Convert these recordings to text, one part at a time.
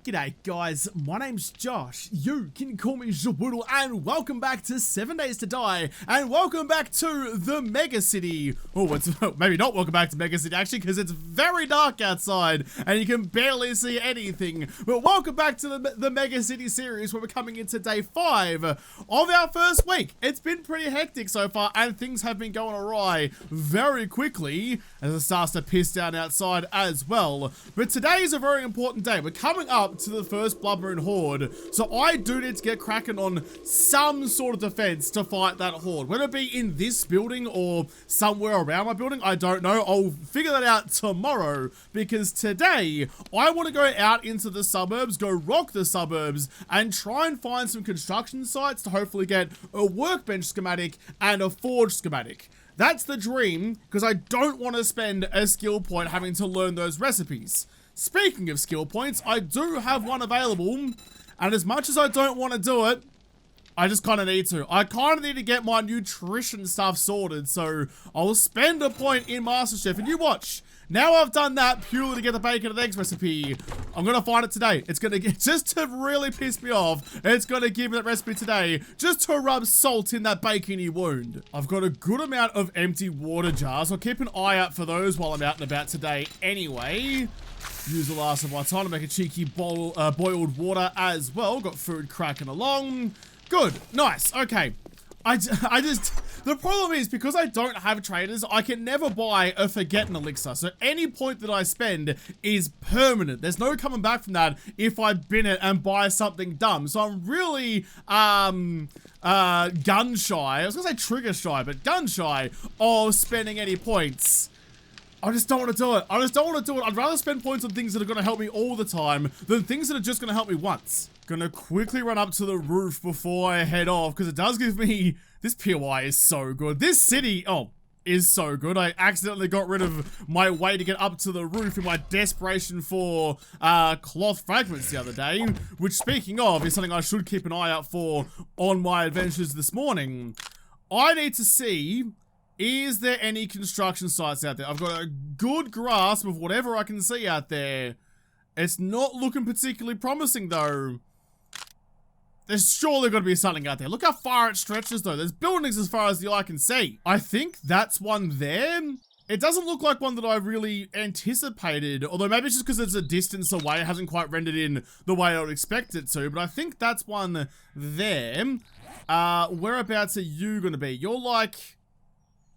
G'day guys, my name's Josh, you can call me Zhaboodle, and welcome back to 7 Days to Die, and welcome back to the Mega City. Oh, it's maybe not welcome back to Mega City actually, because it's very dark outside, and you can barely see anything, but welcome back to the Mega City series, where we're coming into day 5 of our first week. It's been pretty hectic so far, and things have been going awry very quickly, as it starts to piss down outside as well. But today is a very important day. We're coming up to the first Blood Moon Horde, so I do need to get cracking on some sort of defense to fight that Horde. Whether it be in this building or somewhere around my building, I don't know. I'll figure that out tomorrow, because today I want to go out into the suburbs, go rock the suburbs, and try and find some construction sites to hopefully get a workbench schematic and a forge schematic. That's the dream, because I don't want to spend a skill point having to learn those recipes. Speaking of skill points, I do have one available, and as much as I don't want to do it, I just kind of need to. I kind of need to get my nutrition stuff sorted, so I'll spend a point in MasterChef, and you watch. Now I've done that purely to get the bacon and eggs recipe. I'm going to find it today. It's going to get, just to really piss me off, it's going to give me that recipe today, just to rub salt in that bacony wound. I've got a good amount of empty water jars. I'll keep an eye out for those while I'm out and about today anyway. Use the last of my time to make a cheeky boiled water as well. Got food cracking along. Good. Nice. Okay. The problem is, because I don't have traders, I can never buy a forgetting elixir. So any point that I spend is permanent. There's no coming back from that if I bin it and buy something dumb. So I'm really, gun shy. I was gonna say trigger shy, but gun shy of spending any points. I just don't want to do it. I'd rather spend points on things that are going to help me all the time than things that are just going to help me once. Gonna quickly run up to the roof before I head off, because it does give me... This POI is so good. This city, is so good. I accidentally got rid of my way to get up to the roof in my desperation for cloth fragments the other day, which, speaking of, is something I should keep an eye out for on my adventures this morning. I need to see... Is there any construction sites out there? I've got a good grasp of whatever I can see out there. It's not looking particularly promising, though. There's surely got to be something out there. Look how far it stretches, though. There's buildings as far as the eye can see. I think that's one there. It doesn't look like one that I really anticipated, although maybe it's just because it's a distance away. It hasn't quite rendered in the way I would expect it to, but I think that's one there. Whereabouts are you going to be? You're like...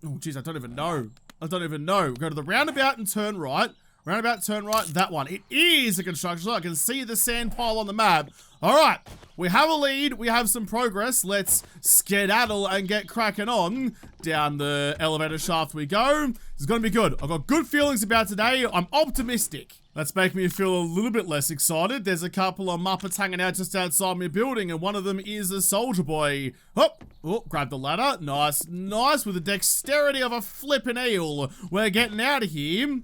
Oh, geez, I don't even know. Go to the roundabout and turn right. Roundabout, turn right, that one. It is a construction site. I can see the sand pile on the map. All right, we have a lead. We have some progress. Let's skedaddle and get cracking on. Down the elevator shaft we go. It's going to be good. I've got good feelings about today. I'm optimistic. Let's make me feel a little bit less excited. There's a couple of Muppets hanging out just outside my building, and one of them is a soldier boy. Oh, grab the ladder. Nice, nice, with the dexterity of a flippin' eel. We're getting out of here.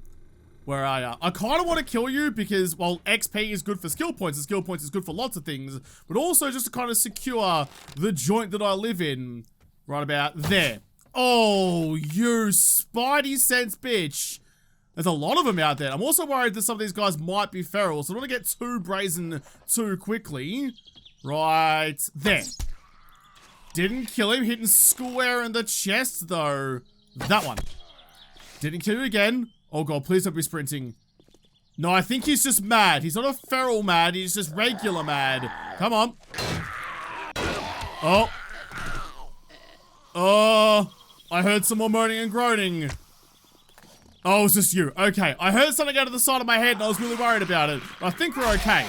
Where are ya? I kind of want to kill you because, well, XP is good for skill points, and skill points is good for lots of things, but also just to kind of secure the joint that I live in. Right about there. Oh, you spidey sense bitch. There's a lot of them out there. I'm also worried that some of these guys might be feral, so I don't want to get too brazen too quickly. Right there. Didn't kill him, hitting square in the chest though. That one. Didn't kill you again. Oh god, please don't be sprinting. No, I think he's just mad. He's not a feral mad, he's just regular mad. Come on. Oh. Oh. I heard some more moaning and groaning. Oh, it's just you. Okay, I heard something out of the side of my head and I was really worried about it. But I think we're okay.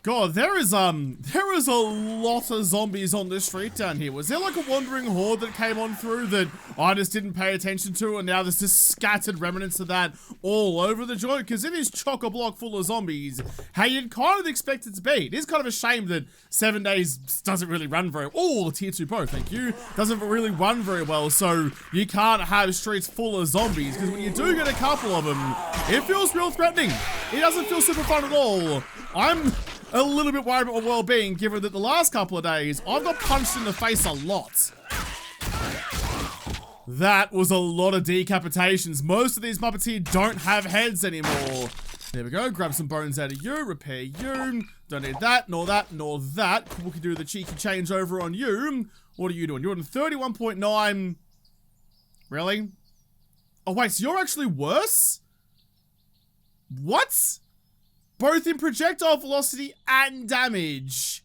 God, there is a lot of zombies on this street down here. Was there like a wandering horde that came on through that I just didn't pay attention to, and now there's just scattered remnants of that all over the joint? Because it is chock-a-block full of zombies. How you'd kind of expect it to be. It is kind of a shame that 7 Days doesn't really run very well. Oh, tier 2 pro, thank you. Doesn't really run very well, so you can't have streets full of zombies, because when you do get a couple of them, it feels real threatening. It doesn't feel super fun at all. I'm a little bit worried about my well-being, given that the last couple of days, I've got punched in the face a lot. That was a lot of decapitations. Most of these Muppets here don't have heads anymore. There we go. Grab some bones out of you. Repair you. Don't need that, nor that, nor that. We can do the cheeky change over on you. What are you doing? You're on 31.9. Really? Oh, wait. So you're actually worse? What? Both in projectile velocity and damage.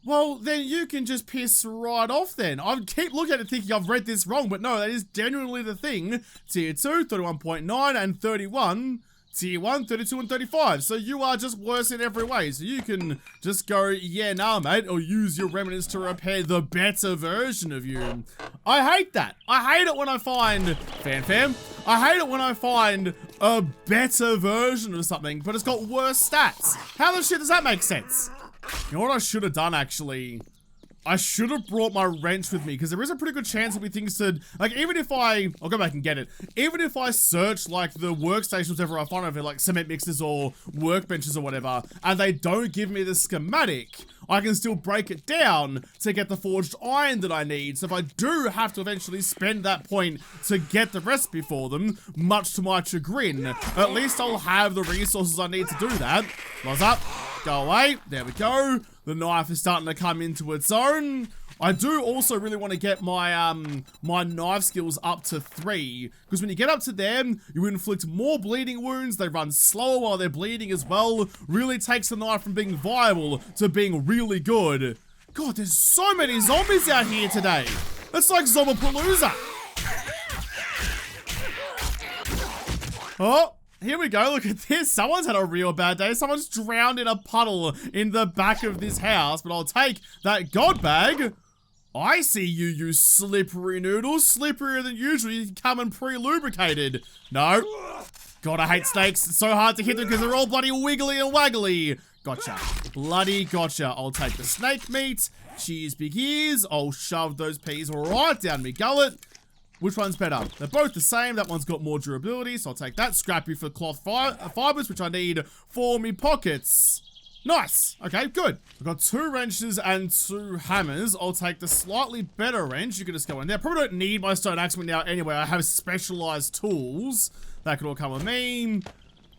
Well, then you can just piss right off then. I keep looking at it thinking I've read this wrong, but no, that is genuinely the thing. Tier 2, 31.9 and 31. Tier 1, 32 and 35. So you are just worse in every way. So you can just go, yeah, nah, mate, or use your remnants to repair the better version of you. I hate that. I hate it when I find, fam, I hate it when I find a better version of something, but it's got worse stats. How the shit does that make sense? You know what I should have done, actually? I should have brought my wrench with me, because there is a pretty good chance there'll be things to, like, even if I'll go back and get it. Even if I search, like, the workstations, whatever I find over, like, cement mixers or workbenches or whatever, and they don't give me the schematic, I can still break it down to get the forged iron that I need. So if I do have to eventually spend that point to get the recipe for them, much to my chagrin, at least I'll have the resources I need to do that. What's up? Go away. There we go. The knife is starting to come into its own. I do also really want to get my my knife skills up to 3, because when you get up to them, you inflict more bleeding wounds. They run slower while they're bleeding as well. Really takes the knife from being viable to being really good. God, there's so many zombies out here today. It's like Zombapalooza. Oh. Here we go, look at this. Someone's had a real bad day. Someone's drowned in a puddle in the back of this house, but I'll take that god bag. I see you, you slippery noodle. Slipperier than usual. You come in pre-lubricated. No. God, I hate snakes. It's so hard to hit them because they're all bloody wiggly and waggly. Gotcha. Bloody gotcha. I'll take the snake meat. Cheers, big ears. I'll shove those peas right down my gullet. Which one's better? They're both the same. That one's got more durability, so I'll take that. Scrappy for cloth fibers, which I need for me pockets. Nice. Okay, good. I've got 2 wrenches and 2 hammers. I'll take the slightly better wrench. You can just go in there. Probably don't need my stone axe now anyway. I have specialized tools. That could all come with me.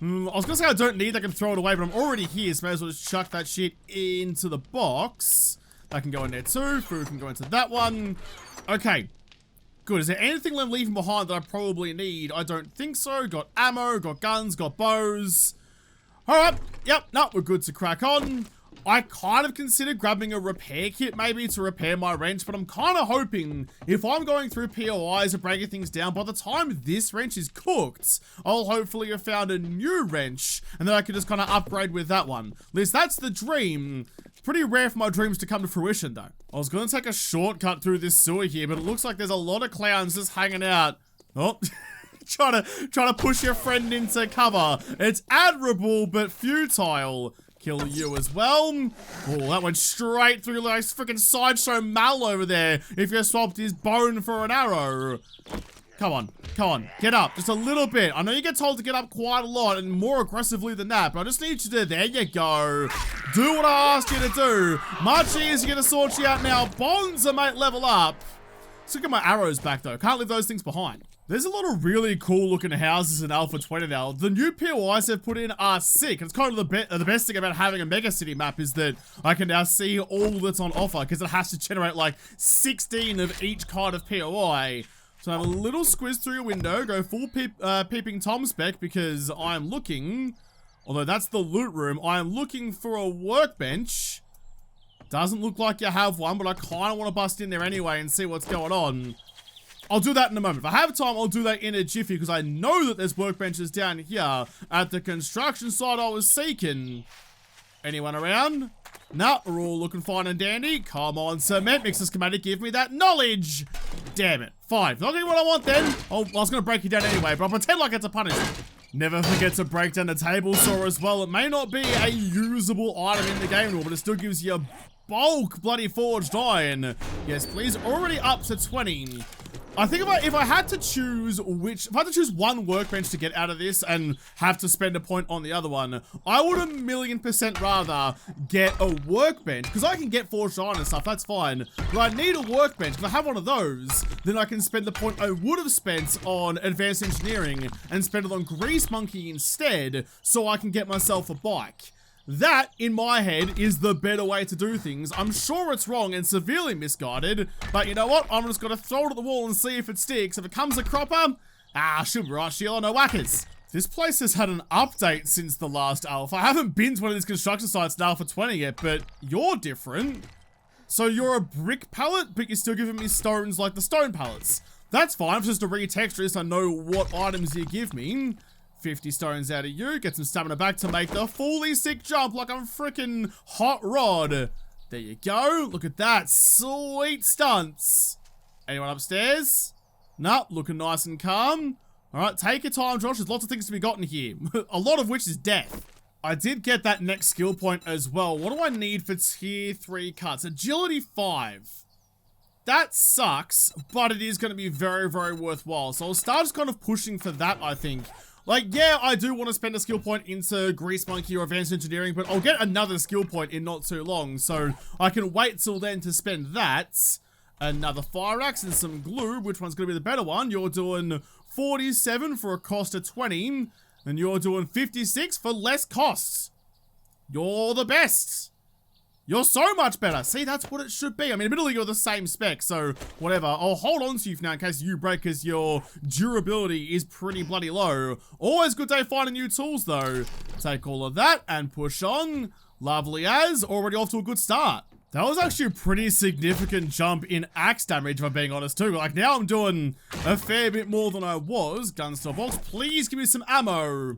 I was gonna say I don't need that. I can throw it away, but I'm already here, so may as well just chuck that shit into the box. That can go in there too. Food can go into that one. Okay. Good. Is there anything I'm leaving behind that I probably need? I don't think so. Got ammo, got guns, got bows. Alright. Yep. No, we're good to crack on. I kind of considered grabbing a repair kit maybe to repair my wrench, but I'm kind of hoping if I'm going through POIs and breaking things down, by the time this wrench is cooked, I'll hopefully have found a new wrench and then I can just kind of upgrade with that one. At least that's the dream. It's pretty rare for my dreams to come to fruition though. I was going to take a shortcut through this sewer here, but it looks like there's a lot of clowns just hanging out. Oh. trying to push your friend into cover. It's admirable, but futile. Kill you as well. Oh, that went straight through like freaking Sideshow Mal over there. If you swapped his bone for an arrow. Come on, come on, get up just a little bit. I know you get told to get up quite a lot and more aggressively than that, but I just need you to, there you go. Do what I asked you to do. Much easier to sort you out now. Bonds might level up. Let's look at my arrows back though. Can't leave those things behind. There's a lot of really cool looking houses in Alpha 20 now. The new POIs they've put in are sick. It's kind of the best thing about having a Mega City map is that I can now see all that's on offer because it has to generate like 16 of each kind of POI. So I have a little squiz through your window, go full peeping Tom spec because I'm looking, although that's the loot room, I am looking for a workbench. Doesn't look like you have one, but I kind of want to bust in there anyway and see what's going on. I'll do that in a moment. If I have time, I'll do that in a jiffy because I know that there's workbenches down here at the construction site I was seeking. Anyone around? No, we're all looking fine and dandy. Come on, cement mixer schematic, give me that knowledge. Damn it. Fine. Not getting what I want then. Oh, I was going to break you down anyway, but I'll pretend like it's a punishment. Never forget to break down the table saw as well. It may not be a usable item in the game, but it still gives you a bulk bloody forged iron. Yes, please. Already up to 20. I think if I had to choose one workbench to get out of this and have to spend a point on the other one, I would 1,000,000% rather get a workbench, because I can get forged iron and stuff, that's fine. But I need a workbench. If I have one of those, then I can spend the point I would have spent on advanced engineering and spend it on Grease Monkey instead, so I can get myself a bike. That, in my head, is the better way to do things. I'm sure it's wrong and severely misguided, but you know what? I'm just gonna throw it at the wall and see if it sticks. If it comes a cropper, should be right, Sheila, no whackers. This place has had an update since the last alpha. I haven't been to one of these construction sites in Alpha 20 yet, but you're different. So you're a brick pallet, but you're still giving me stones like the stone pallets. That's fine, it's just to retexture this, I know what items you give me. 50 stones out of you, get some stamina back to make the fully sick jump like I'm freaking Hot Rod. There you go, look at that, sweet stunts. Anyone upstairs? Nope, looking nice and calm. All right, take your time, Josh, there's lots of things to be gotten here. A lot of which is death. I did get that next skill point as well. What do I need for tier 3 cuts? Agility 5. That sucks, but it is going to be very, very worthwhile. So I'll start just kind of pushing for that, I think. Like, yeah, I do want to spend a skill point into Grease Monkey or Advanced Engineering, but I'll get another skill point in not too long, so I can wait till then to spend that. Another fire axe and some glue. Which one's going to be the better one? You're doing 47 for a cost of 20, and you're doing 56 for less costs. You're the best. You're so much better. See, that's what it should be. I mean, admittedly, you're the same spec, so whatever. I'll hold on to you for now in case you break, because your durability is pretty bloody low. Always good day finding new tools, though. Take all of that and push on. Lovely as. Already off to a good start. That was actually a pretty significant jump in axe damage, if I'm being honest, too. Like, now I'm doing a fair bit more than I was. Gunstore box, please give me some ammo.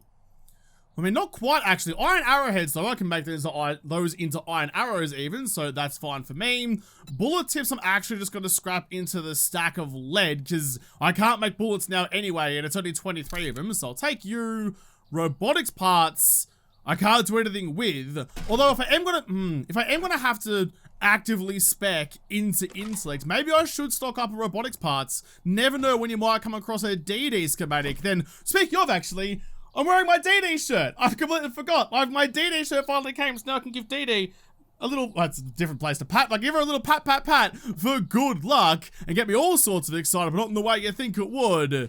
I mean, not quite, actually. Iron arrowheads, though, I can make those into iron arrows even, so that's fine for me. Bullet tips, I'm actually just going to scrap into the stack of lead, because I can't make bullets now anyway, and it's only 23 of them, so I'll take you. Robotics parts, I can't do anything with. Although, if I am gonna have to actively spec into intellect, maybe I should stock up on robotics parts. Never know when you might come across a DD schematic. Then, speaking of, actually, I'm wearing my DD shirt. I completely forgot. My DD shirt finally came, so now I can give DD a little, well, it's a different place to pat, but give her a little pat, pat, pat for good luck and get me all sorts of excited, but not in the way you think it would.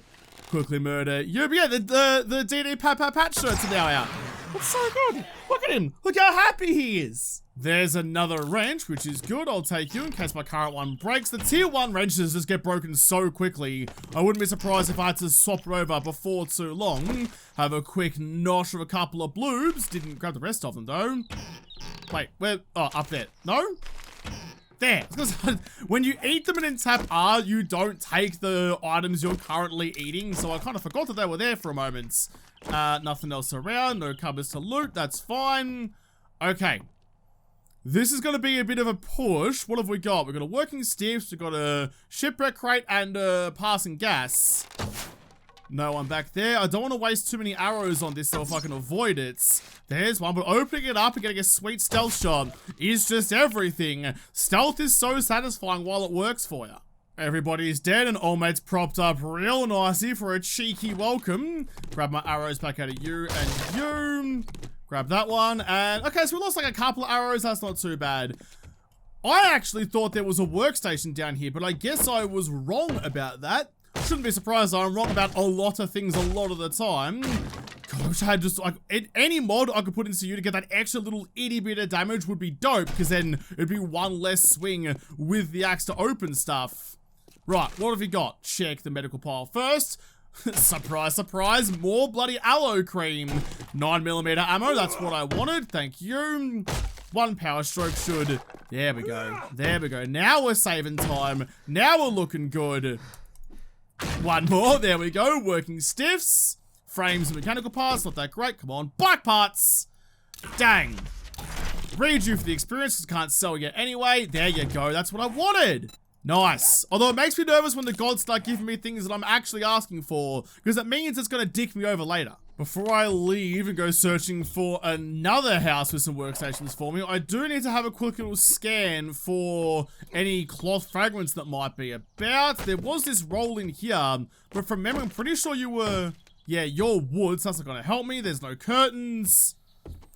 Quickly murder you. But yeah, the DD pat, pat, pat shirts are now out. That's so good. Look at him. Look how happy he is. There's another wrench, which is good. I'll take you in case my current one breaks. The tier 1 wrenches just get broken so quickly. I wouldn't be surprised if I had to swap it over before too long. Have a quick nosh of a couple of bloobs. Didn't grab the rest of them, though. Wait, where? Oh, up there. No? There. When you eat them and tap R, you don't take the items you're currently eating. So I kind of forgot that they were there for a moment. Nothing else around. No cupboards to loot. That's fine. Okay. This is going to be a bit of a push. What have we got? We've got a working stiffs, we've got a shipwreck crate, and a passing gas. No one back there. I don't want to waste too many arrows on this, so if I can avoid it. There's one, but opening it up and getting a sweet stealth shot is just everything. Stealth is so satisfying while it works for you. Everybody's dead and all mates propped up real nicely for a cheeky welcome. Grab my arrows back out of you and you. Grab that one, and okay, so we lost like a couple of arrows, that's not too bad. I actually thought there was a workstation down here, but I guess I was wrong about that. Shouldn't be surprised I'm wrong about a lot of things a lot of the time. Gosh, I had just, like, any mod I could put into you to get that extra little itty bit of damage would be dope, because then it'd be one less swing with the axe to open stuff. Right, what have you got? Check the medical pile first. Surprise, surprise, more bloody aloe cream. 9mm ammo, that's what I wanted, thank you. One power stroke should, there we go, there we go. Now we're saving time, now we're looking good. One more, there we go, working stiffs. Frames and mechanical parts, not that great, come on. Bike parts, dang. Read you for the experience, because I can't sell yet anyway. There you go, that's what I wanted. Nice. Although it makes me nervous when the gods start giving me things that I'm actually asking for, because it means it's going to dick me over later. before I leave and go searching for another house with some workstations for me, I do need to have a quick little scan for any cloth fragments that might be about. There was this roll in here, but from memory, I'm pretty sure you were... Yeah, you're wood, so that's not gonna help me. There's no curtains.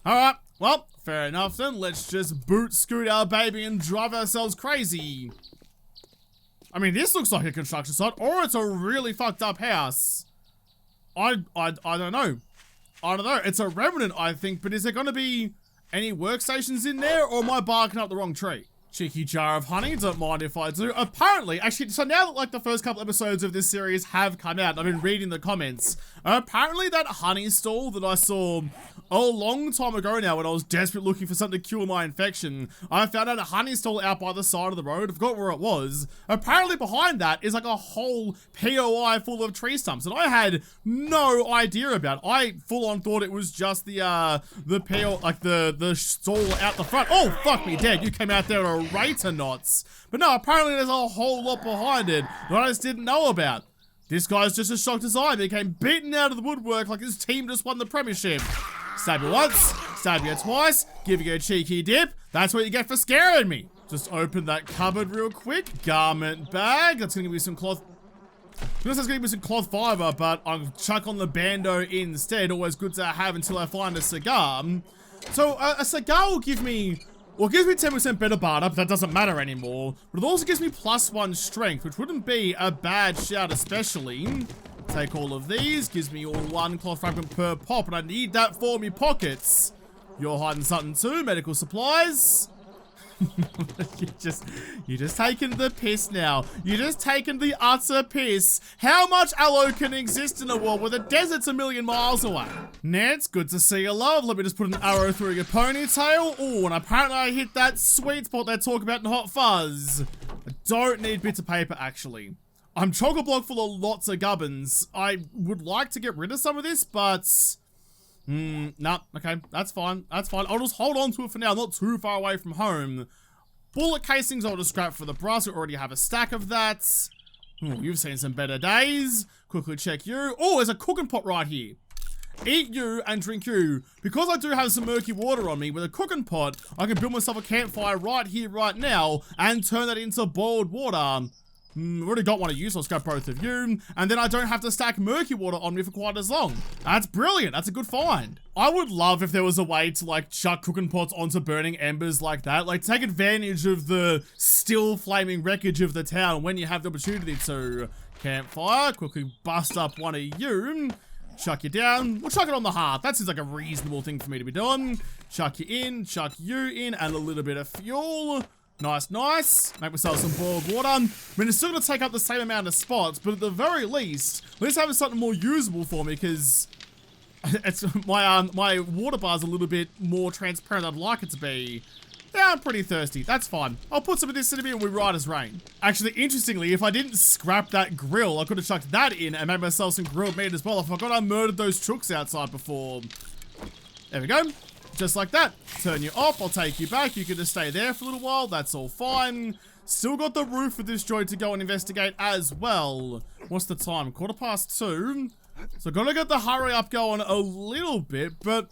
Alright, well, fair enough then. Let's just scoot our baby and drive ourselves crazy. I mean, this looks like a construction site, or it's a really fucked up house. I don't know. I don't know. It's a remnant, I think, but is there gonna be any workstations in there, or am I barking up the wrong tree? Cheeky jar of honey, don't mind if I do. Apparently, actually, so now that like the first couple episodes of this series have come out, I've been reading the comments. Apparently that honey stall that I saw a long time ago now when I was desperate looking for something to cure my infection, I found out a honey stall out by the side of the road. I forgot where it was. Apparently behind that is like a whole POI full of tree stumps that I had no idea about. I full on thought it was just the PO, like the stall out the front. Oh, fuck me dead. You came out there to rate or knots. But no, apparently there's a whole lot behind it that I just didn't know about. This guy's just as shocked as I am. He came beaten out of the woodwork like his team just won the premiership. Stab you once, stab you twice, give you a cheeky dip. That's what you get for scaring me. Just open that cupboard real quick. Garment bag. That's gonna give me some cloth. This is gonna give me some cloth fiber, but I'll chuck on the bando instead. Always good to have until I find a cigar. So a cigar will give me... Well, it gives me 10% better barter, but that doesn't matter anymore. But it also gives me +1 strength, which wouldn't be a bad shout, especially. Take all of these, gives me all 1 cloth fragment per pop, and I need that for me pockets. You're hiding something too, medical supplies. You're just taking the piss now. You're just taking the utter piss. How much aloe can exist in a world where the desert's a million miles away? Ned, good to see you, love. Let me just put an arrow through your ponytail. Oh, and apparently I hit that sweet spot they talk about in Hot Fuzz. I don't need bits of paper, actually. I'm chock-a-block full of lots of gubbins. I would like to get rid of some of this, but... nah, okay, that's fine, that's fine. I'll just hold on to it for now, not too far away from home. Bullet casings I'll just scrap for the brass. We already have a stack of that. Ooh, you've seen some better days. Quickly check you. Oh, there's a cooking pot right here. Eat you and drink you. Because I do have some murky water on me, with a cooking pot, I can build myself a campfire right here, right now, and turn that into boiled water. I've already got one of you, so I'll scrap both of you. And then I don't have to stack murky water on me for quite as long. That's brilliant. That's a good find. I would love if there was a way to like chuck cooking pots onto burning embers like that. Like take advantage of the still flaming wreckage of the town when you have the opportunity to. Campfire, quickly bust up one of you. Chuck you down. We'll chuck it on the hearth. That seems like a reasonable thing for me to be doing. Chuck you in, chuck you in, and a little bit of fuel. Nice, nice. Make myself some boiled water. I mean, it's still going to take up the same amount of spots, but at the very least, at least having something more usable for me, because it's my water bar's a little bit more transparent than I'd like it to be. Yeah, I'm pretty thirsty. That's fine. I'll put some of this in a bit and we ride as rain. Actually, interestingly, if I didn't scrap that grill, I could have chucked that in and made myself some grilled meat as well. I forgot I murdered those chooks outside before. There we go. Just like that. Turn you off. I'll take you back. You can just stay there for a little while. That's all fine. Still got the roof of this joint to go and investigate as well. What's the time? 2:15. So gotta get the hurry up going a little bit, but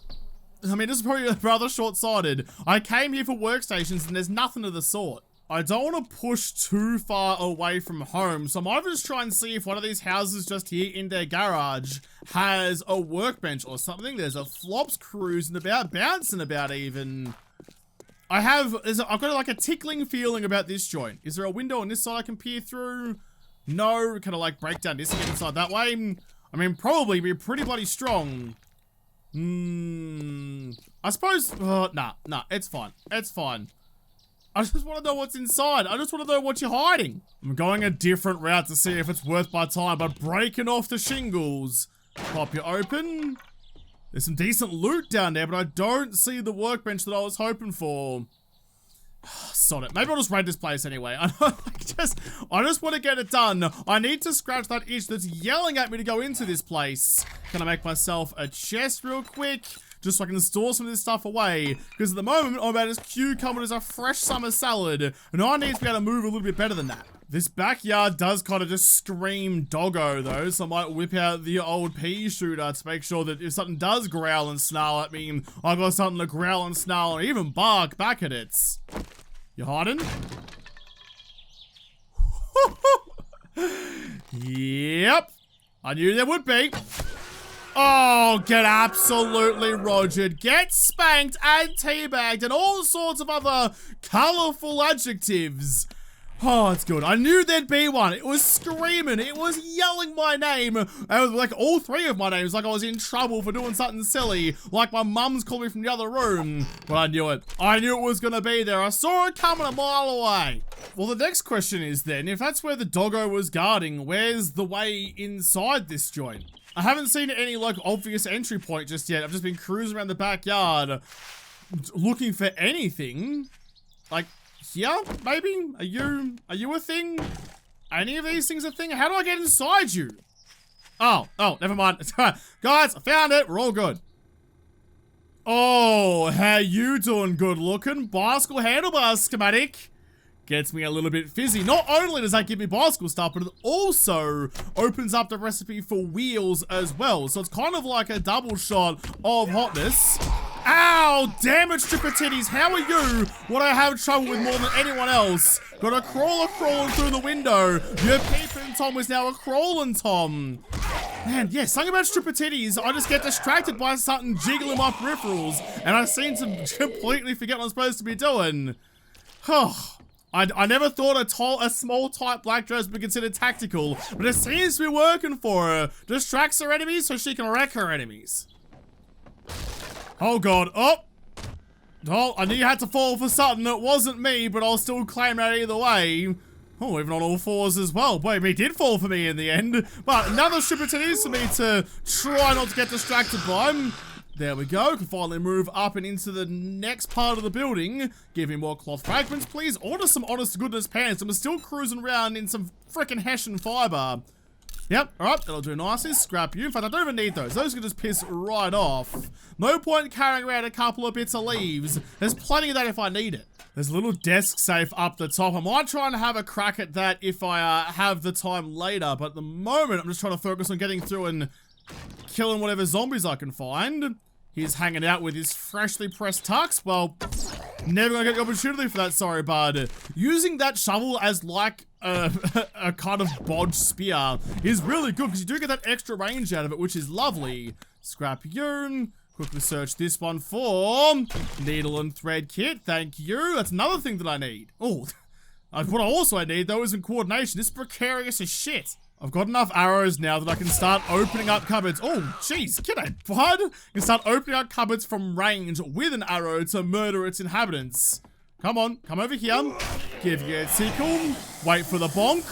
I mean, this is probably rather short-sighted. I came here for workstations and there's nothing of the sort. I don't want to push too far away from home, so I might just try and see if one of these houses just here in their garage has a workbench or something. There's a flops cruising about, bouncing about even. I've got like a tickling feeling about this joint. Is there a window on this side I can peer through? No, can I like break down this and get inside that way? I mean, probably be pretty bloody strong. I suppose, nah, it's fine. It's fine. I just want to know what's inside. I just want to know what you're hiding. I'm going a different route to see if it's worth my time, but breaking off the shingles. Pop you open. There's some decent loot down there, but I don't see the workbench that I was hoping for. Sod it. Maybe I'll just raid this place anyway. I just want to get it done. I need to scratch that itch that's yelling at me to go into this place. Can I make myself a chest real quick? just so I can store some of this stuff away. Because at the moment, I'm about as cucumber as a fresh summer salad. And I need to be able to move a little bit better than that. This backyard does kind of just scream doggo though, so I might whip out the old pea shooter to make sure that if something does growl and snarl at me, I got something to growl and snarl and even bark back at it. You hiding? Yep. I knew there would be. Oh, get absolutely rogered. Get spanked and teabagged and all sorts of other colourful adjectives. Oh, it's good. I knew there'd be one. It was screaming. It was yelling my name. And like all three of my names, like I was in trouble for doing something silly. Like my mum's called me from the other room. But I knew it. I knew it was going to be there. I saw it coming a mile away. Well, the next question is then, if that's where the doggo was guarding, where's the way inside this joint? I haven't seen any like obvious entry point just yet. I've just been cruising around the backyard looking for anything. Like, here, maybe? Are you a thing? Any of these things a thing? How do I get inside you? Oh, never mind. Guys, I found it. We're all good. Oh, how you doing, good looking? Bicycle handlebar schematic. Gets me a little bit fizzy. Not only does that give me bicycle stuff, but it also opens up the recipe for wheels as well. So it's kind of like a double shot of hotness. Ow! Damn it, stripper titties. How are you? What I have trouble with more than anyone else. Got a crawling through the window. Your peeping Tom is now a crawling Tom. Man, yeah, something about stripper titties. I just get distracted by something jiggling my peripherals, and I seem to completely forget what I'm supposed to be doing. I never thought a small tight black dress would be considered tactical, but it seems to be working for her. Distracts her enemies so she can wreck her enemies. Oh god, oh, I knew you had to fall for something. It wasn't me, but I'll still claim that either way. Oh, even on all fours as well. Boy, he did fall for me in the end. But another stripper titties for me to try not to get distracted by. There we go. Can finally move up and into the next part of the building. Give me more cloth fragments, please. Order some honest to goodness pants. I'm still cruising around in some freaking Hessian fiber. Yep, alright, that'll do nicely. Scrap you. In fact, I don't even need those. Those can just piss right off. No point carrying around a couple of bits of leaves. There's plenty of that if I need it. There's a little desk safe up the top. I might try and have a crack at that if I have the time later, but at the moment, I'm just trying to focus on getting through and killing whatever zombies I can find. He's hanging out with his freshly pressed tux. Well, never gonna get the opportunity for that, sorry bud. Using that shovel as like a kind of bodge spear is really good because you do get that extra range out of it, which is lovely. Scrap urine. Quickly search this one for needle and thread kit. Thank you. That's another thing that I need. Oh, what I also need though is in coordination. This is precarious as shit. I've got enough arrows now that I can start opening up cupboards. Oh, jeez, get it, bud. I can start opening up cupboards from range with an arrow to murder its inhabitants. Come on, come over here. Give you a tickle. Wait for the bonk.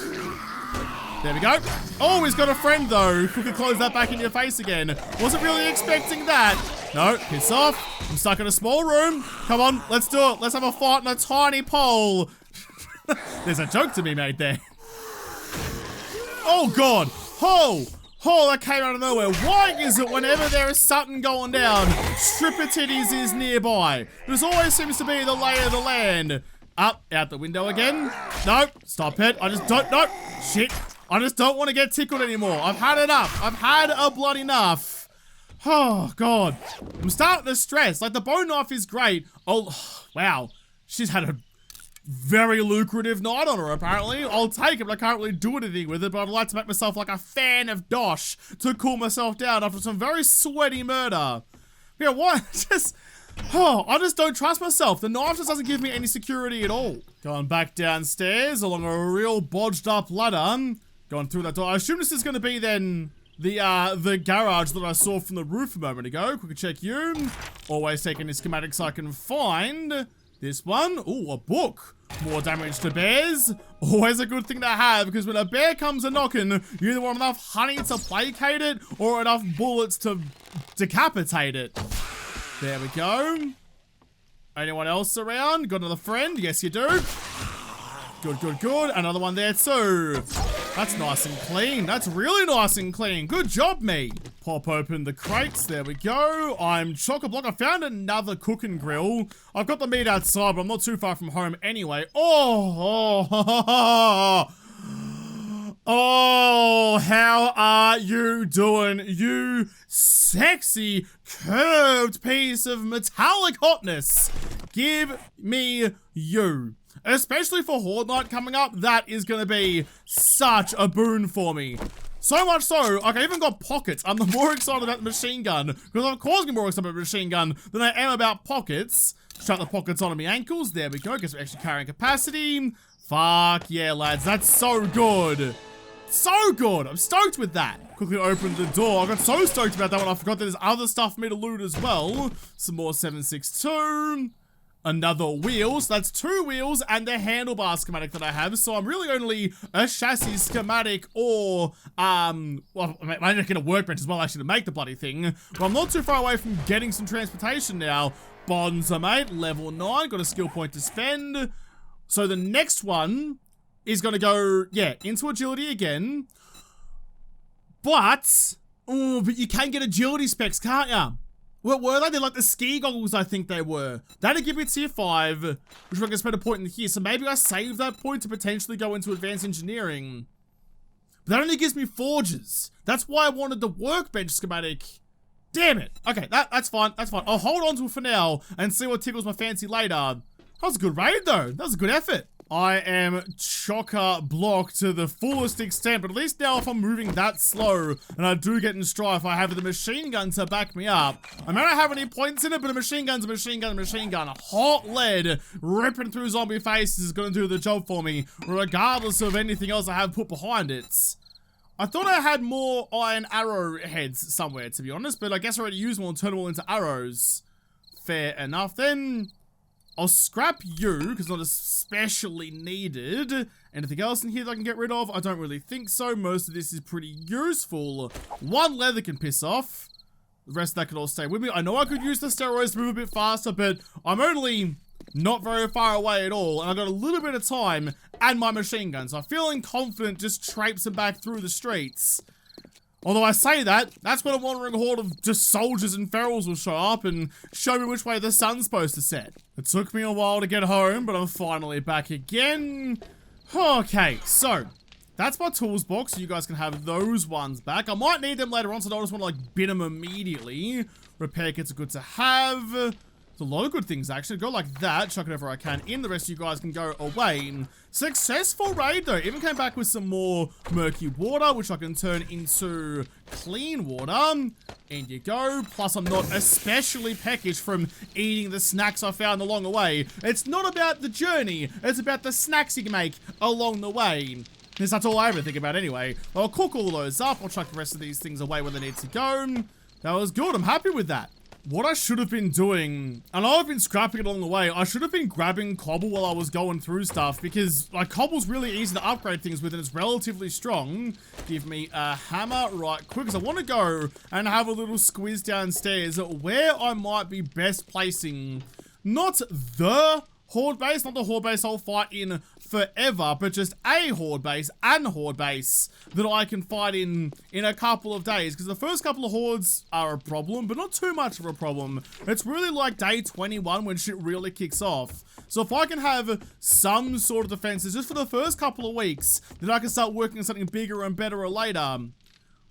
There we go. Oh, he's got a friend though. Who could close that back in your face again. Wasn't really expecting that. No, piss off. I'm stuck in a small room. Come on, let's do it. Let's have a fight in a tiny pole. There's a joke to be made there. Oh god! Oh, that came out of nowhere. Why is it whenever there is something going down, stripper titties is nearby? This always seems to be the lay of the land. Up, out the window again. No, stop it. I just don't, no, shit. I just don't want to get tickled anymore. I've had enough. I've had a blood enough. Oh god. I'm starting to stress. Like the bone knife is great. Oh, wow. She's had a very lucrative night on her, apparently. I'll take it, but I can't really do anything with it, but I'd like to make myself like a fan of Dosh to cool myself down after some very sweaty murder. Yeah, what? I just don't trust myself. The knife just doesn't give me any security at all. Going back downstairs along a real bodged up ladder. Going through that door. I assume this is going to be then the garage that I saw from the roof a moment ago. Quick check you. Always taking the schematics I can find. This one, ooh, a book. More damage to bears. Always a good thing to have, because when a bear comes a-knocking, you either want enough honey to placate it, or enough bullets to decapitate it. There we go. Anyone else around? Got another friend? Yes, you do. Good, good, good. Another one there too. That's nice and clean. That's really nice and clean. Good job, me. Pop open the crates. There we go. I'm chock-a-block. I found another cooking grill. I've got the meat outside, but I'm not too far from home anyway. Oh, how are you doing, you sexy, curved piece of metallic hotness? Give me you. Especially for Horde Night coming up, that is going to be such a boon for me. So much so, like, I even got pockets. I'm more excited about the machine gun, because of course I'm more excited about the machine gun than I am about pockets. Strap the pockets onto my ankles. There we go. Guess we're actually carrying capacity. Fuck yeah, lads. That's so good. So good. I'm stoked with that. Quickly opened the door. I got so stoked about that one, I forgot there's other stuff for me to loot as well. Some more 7.62. Another wheel. So that's 2 wheels and the handlebar schematic that I have. So I'm really only a chassis schematic or, well, I'm not getting a workbench as well actually to make the bloody thing. But I'm not too far away from getting some transportation now. Bonza, mate. Level 9. Got a skill point to spend. So the next one is going to go, yeah, into agility again. But you can get agility specs, can't ya? What were they? They're like the ski goggles, I think they were. That'd give me tier 5, which we're going to spend a point in here. So maybe I save that point to potentially go into advanced engineering. But that only gives me forges. That's why I wanted the workbench schematic. Damn it. Okay, that's fine. That's fine. I'll hold on to it for now and see what tickles my fancy later. That was a good raid, though. That was a good effort. I am chock-a-block to the fullest extent, but at least now if I'm moving that slow and I do get in strife, I have the machine gun to back me up. I may not have any points in it, but a machine gun's a machine gun, a machine gun. Hot lead ripping through zombie faces is going to do the job for me, regardless of anything else I have put behind it. I thought I had more iron arrow heads somewhere, to be honest, but I guess I already used them and turned them all into arrows. Fair enough, then. I'll scrap you, because not especially needed. Anything else in here that I can get rid of? I don't really think so. Most of this is pretty useful. 1 leather can piss off. The rest of that can all stay with me. I know I could use the steroids to move a bit faster, but I'm only not very far away at all. And I've got a little bit of time and my machine gun. So I'm feeling confident just traipsing back through the streets. Although I say that, that's when a wandering horde of just soldiers and ferals will show up and show me which way the sun's supposed to set. It took me a while to get home, but I'm finally back again. Okay, so that's my tools box, so you guys can have those ones back. I might need them later on, so I don't just want to like bin them immediately. Repair kits are good to have. A lot of good things actually. Go like that, chuck it over I can in. The rest of you guys can go away. Successful raid though. Even came back with some more murky water, which I can turn into clean water. In you go. Plus I'm not especially peckish from eating the snacks I found along the way. It's not about the journey, it's about the snacks you can make along the way. Because that's all I ever think about anyway. I'll cook all those up. I'll chuck the rest of these things away where they need to go. That was good. I'm happy with that. What I should have been doing, I know I've been scrapping it along the way, I should have been grabbing cobble while I was going through stuff, because like cobble's really easy to upgrade things with and it's relatively strong. Give me a hammer right quick, because I want to go and have a little squeeze downstairs where I might be best placing, not the horde base, not the horde base I'll fight in forever, but just a horde base and horde base that I can fight in a couple of days, because the first couple of hordes are a problem, but not too much of a problem. It's really like day 21 when shit really kicks off. So if I can have some sort of defenses just for the first couple of weeks, then I can start working on something bigger and better later.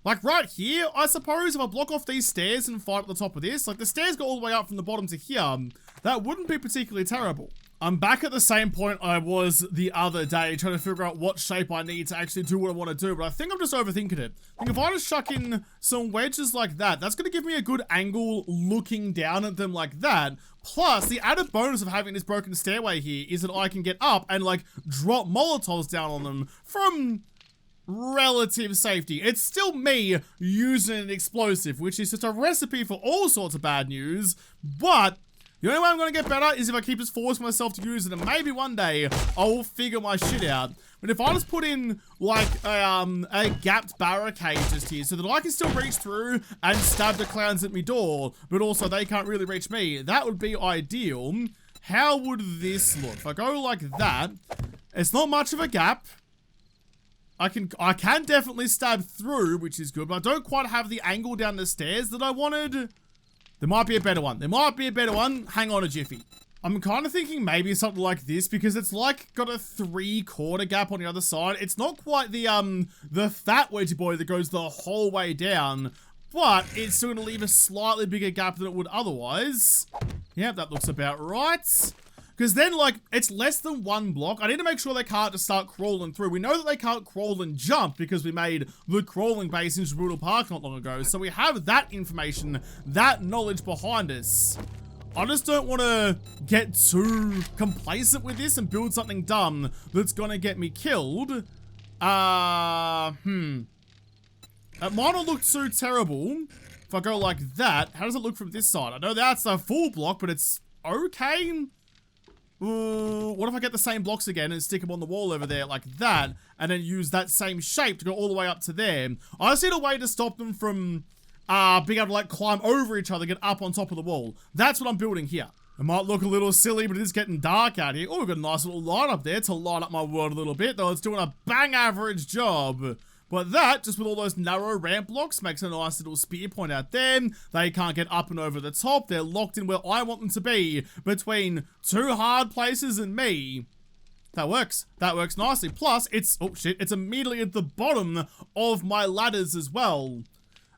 Like right here, I suppose if I block off these stairs and fight at the top of this, like the stairs go all the way up from the bottom to here, that wouldn't be particularly terrible. I'm back at the same point I was the other day, trying to figure out what shape I need to actually do what I want to do, but I think I'm just overthinking it. I think if I just chuck in some wedges like that, that's going to give me a good angle looking down at them like that. Plus, the added bonus of having this broken stairway here is that I can get up and like drop Molotovs down on them from relative safety. It's still me using an explosive, which is just a recipe for all sorts of bad news, but the only way I'm going to get better is if I keep just forcing myself to use it, and maybe one day I'll figure my shit out. But if I just put in like a gapped barricade just here so that I can still reach through and stab the clowns at me door, but also they can't really reach me, that would be ideal. How would this look? If I go like that, it's not much of a gap. I can definitely stab through, which is good, but I don't quite have the angle down the stairs that I wanted. There might be a better one. There might be a better one. Hang on a jiffy. I'm kind of thinking maybe something like this because it's like got a 3/4 gap on the other side. It's not quite the fat wedgie boy that goes the whole way down, but it's still gonna leave a slightly bigger gap than it would otherwise. Yeah, that looks about right. Because then, like, it's less than 1 block. I need to make sure they can't just start crawling through. We know that they can't crawl and jump because we made the crawling base in Brutal Park not long ago. So we have that information, that knowledge behind us. I just don't want to get too complacent with this and build something dumb that's going to get me killed. It might not look too terrible if I go like that. How does it look from this side? I know that's a full block, but it's okay. What if I get the same blocks again and stick them on the wall over there like that, and then use that same shape to go all the way up to there? I just need a way to stop them from being able to like climb over each other, get up on top of the wall. That's what I'm building here. It might look a little silly, but it is getting dark out here. Oh, we've got a nice little light up there to light up my world a little bit, though it's doing a bang average job. But that, just with all those narrow ramp blocks, makes a nice little spear point out there. They can't get up and over the top. They're locked in where I want them to be, between 2 hard places and me. That works. That works nicely. Plus, it's, oh shit, it's immediately at the bottom of my ladders as well.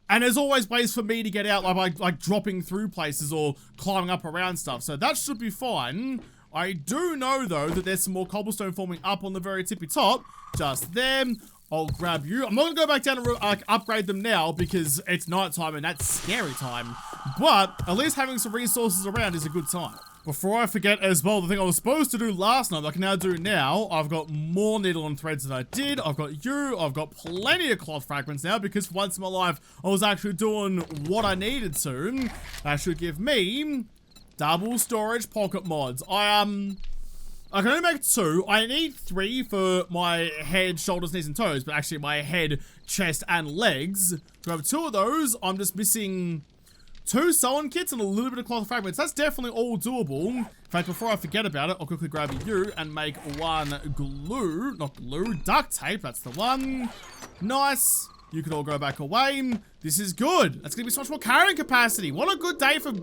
And there's always ways for me to get out, like dropping through places or climbing up around stuff. So that should be fine. I do know, though, that there's some more cobblestone forming up on the very tippy top. Just there. I'll grab you. I'm not going to go back down and upgrade them now because it's nighttime and that's scary time. But at least having some resources around is a good time. Before I forget as well, the thing I was supposed to do last night, I can now do now. I've got more needle and threads than I did. I've got you. I've got plenty of cloth fragments now because for once in my life, I was actually doing what I needed to. That should give me double storage pocket mods. I can only make 2. I need 3 for my head, shoulders, knees, and toes, but actually my head, chest, and legs. To have 2 of those, I'm just missing 2 sewing kits and a little bit of cloth fragments. That's definitely all doable. In fact, before I forget about it, I'll quickly grab you and make 1 glue, not glue, duct tape. That's the one. Nice. You can all go back away. This is good. That's gonna be so much more carrying capacity. What a good day for,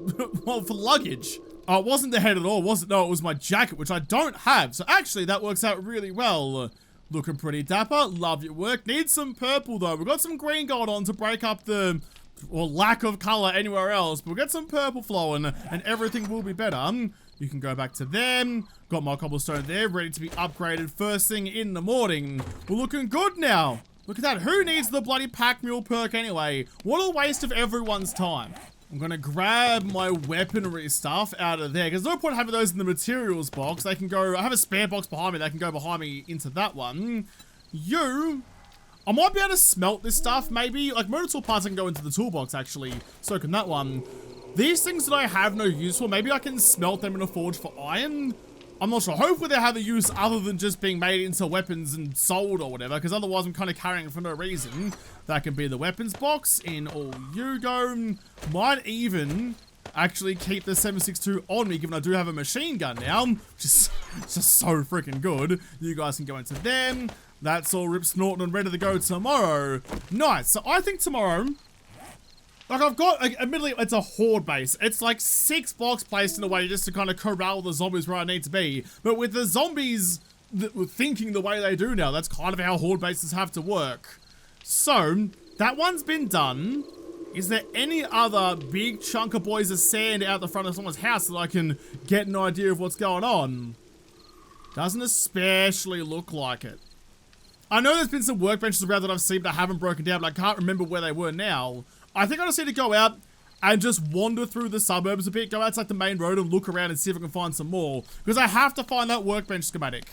well, for luggage. Oh, it wasn't the head at all, was it? No, it was my jacket, which I don't have. So actually, that works out really well. Looking pretty dapper. Love your work. Need some purple, though. We've got some green gold on to break up the, or lack of color anywhere else. But we'll get some purple flowing, and everything will be better. You can go back to them. Got my cobblestone there, ready to be upgraded first thing in the morning. We're looking good now. Look at that. Who needs the bloody pack mule perk anyway? What a waste of everyone's time. I'm gonna grab my weaponry stuff out of there, because there's no point having those in the materials box. They can go, I have a spare box behind me, they can go behind me into that one. I might be able to smelt this stuff, maybe. Like, motor tool parts I can go into the toolbox, actually. So can that one. These things that I have no use for, maybe I can smelt them in a forge for iron. I'm not sure. Hopefully they have a use other than just being made into weapons and sold or whatever, because otherwise I'm kind of carrying it for no reason. That can be the weapons box. In all you go. Might even actually keep the 7.62 on me, given I do have a machine gun now, which is just so freaking good. You guys can go into them. That's all rip snorting and ready to go tomorrow. Nice. So I think tomorrow, like, I've got, like, admittedly, it's a horde base. It's like 6 blocks placed in a way just to kind of corral the zombies where I need to be. But with the zombies thinking the way they do now, that's kind of how horde bases have to work. So, that one's been done. Is there any other big chunk of boys of sand out the front of someone's house that I can get an idea of what's going on? Doesn't especially look like it. I know there's been some workbenches around that I've seen that haven't broken down, but I can't remember where they were now. I think I just need to go out and just wander through the suburbs a bit, go outside the main road and look around and see if I can find some more. Because I have to find that workbench schematic.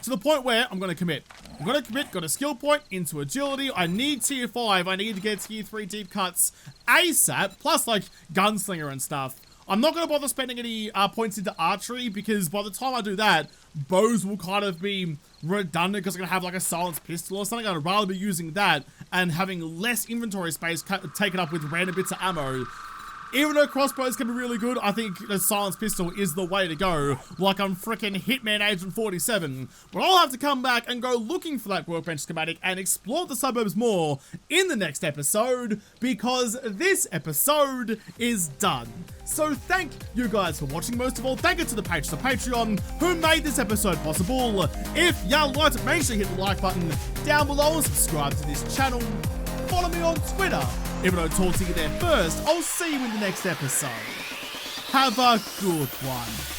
To the point where I'm going to commit. I'm going to commit, got a skill point into agility. I need tier 5. I need to get tier 3 deep cuts ASAP. Plus, like, gunslinger and stuff. I'm not going to bother spending any points into archery because by the time I do that, bows will kind of be redundant because I'm going to have like a silenced pistol or something. I'd rather be using that and having less inventory space taken up with random bits of ammo. Even though crossbows can be really good, I think the silence pistol is the way to go, like I'm freaking Hitman Agent 47. But I'll have to come back and go looking for that workbench schematic and explore the suburbs more in the next episode, because this episode is done. So thank you guys for watching. Most of all, thank you to the patrons of Patreon who made this episode possible. If you liked it, make sure you hit the like button down below and subscribe to this channel. Follow me on Twitter. Even though I talk to you there first, I'll see you in the next episode. Have a good one.